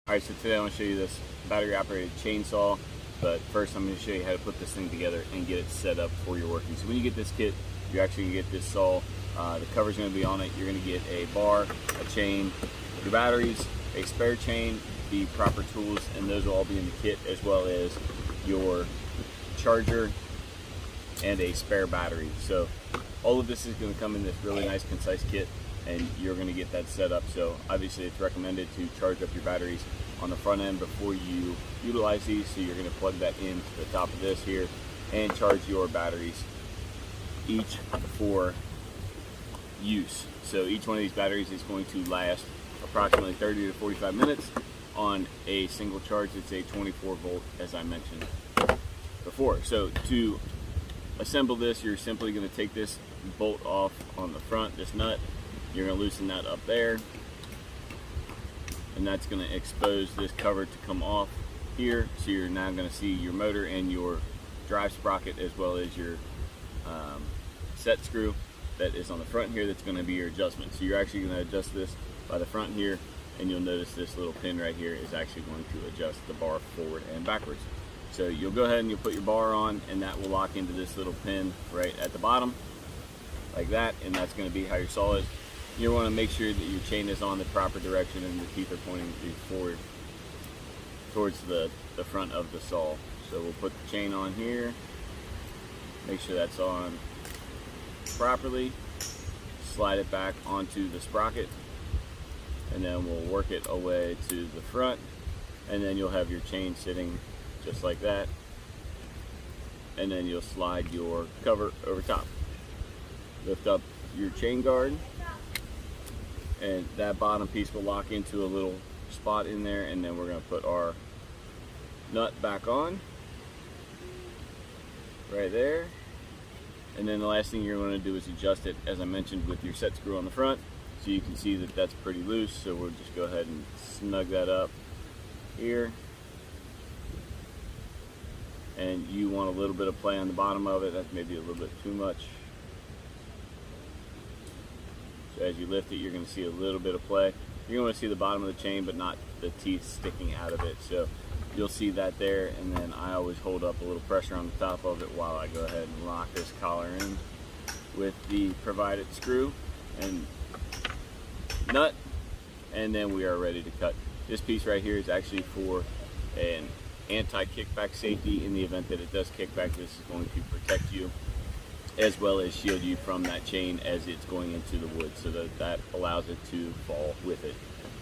Alright, so today I want to show you this battery operated chainsaw, but first I'm going to show you how to put this thing together and get it set up for your working. So when you get this kit, you're actually going to get this saw. The cover's going to be on it. You're going to get a bar, a chain, your batteries, a spare chain, the proper tools, and those will all be in the kit, as well as your charger and a spare battery. So all of this is going to come in this really nice concise kit, and you're going to get that set up. So obviously it's recommended to charge up your batteries on the front end before you utilize these. So you're going to plug that into the top of this here and charge your batteries each for use. So each one of these batteries is going to last approximately 30 to 45 minutes on a single charge. It's a 24 volt, as I mentioned before. So to assemble this, you're simply going to take this bolt off on the front, this nut. You're going to loosen that up there, and that's going to expose this cover to come off here. So you're now going to see your motor and your drive sprocket, as well as your set screw that is on the front here. That's going to be your adjustment. So you're actually going to adjust this by the front here, and you'll notice this little pin right here is actually going to adjust the bar forward and backwards. So you'll go ahead and you'll put your bar on, and that will lock into this little pin right at the bottom like that, and that's going to be how your saw is. You want to make sure that your chain is on the proper direction and the teeth are pointing forward towards the front of the saw. So we'll put the chain on here, make sure that's on properly, slide it back onto the sprocket, and then we'll work it away to the front, and then you'll have your chain sitting just like that, and then you'll slide your cover over top. Lift up your chain guard, and that bottom piece will lock into a little spot in there, and then we're going to put our nut back on right there. And then the last thing you're going to do is adjust it, as I mentioned, with your set screw on the front. So you can see that that's pretty loose, so we'll just go ahead and snug that up here. And you want a little bit of play on the bottom of it. That's maybe a little bit too much. So as you lift it, you're going to see a little bit of play. You're going to see the bottom of the chain, but not the teeth sticking out of it. So you'll see that there, and then I always hold up a little pressure on the top of it while I go ahead and lock this collar in with the provided screw and nut, and then we are ready to cut. This piece right here is actually for an anti-kickback safety. In the event that it does kick back, this is going to protect you as well as shield you from that chain as it's going into the wood, so that allows it to fall with it,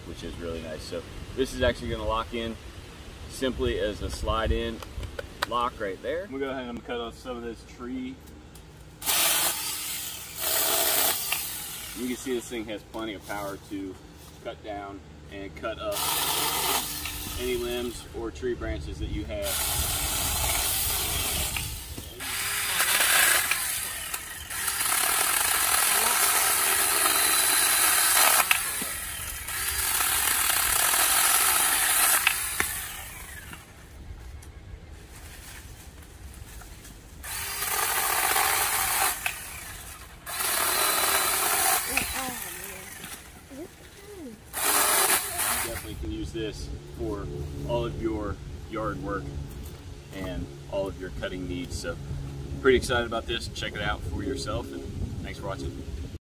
which is really nice. So this is actually going to lock in simply as a slide in lock right there. We'll go ahead and cut off some of this tree. You can see this thing has plenty of power to cut down and cut up any limbs or tree branches that you have. You can use this for all of your yard work and all of your cutting needs. So I'm pretty excited about this. Check it out for yourself, and thanks for watching.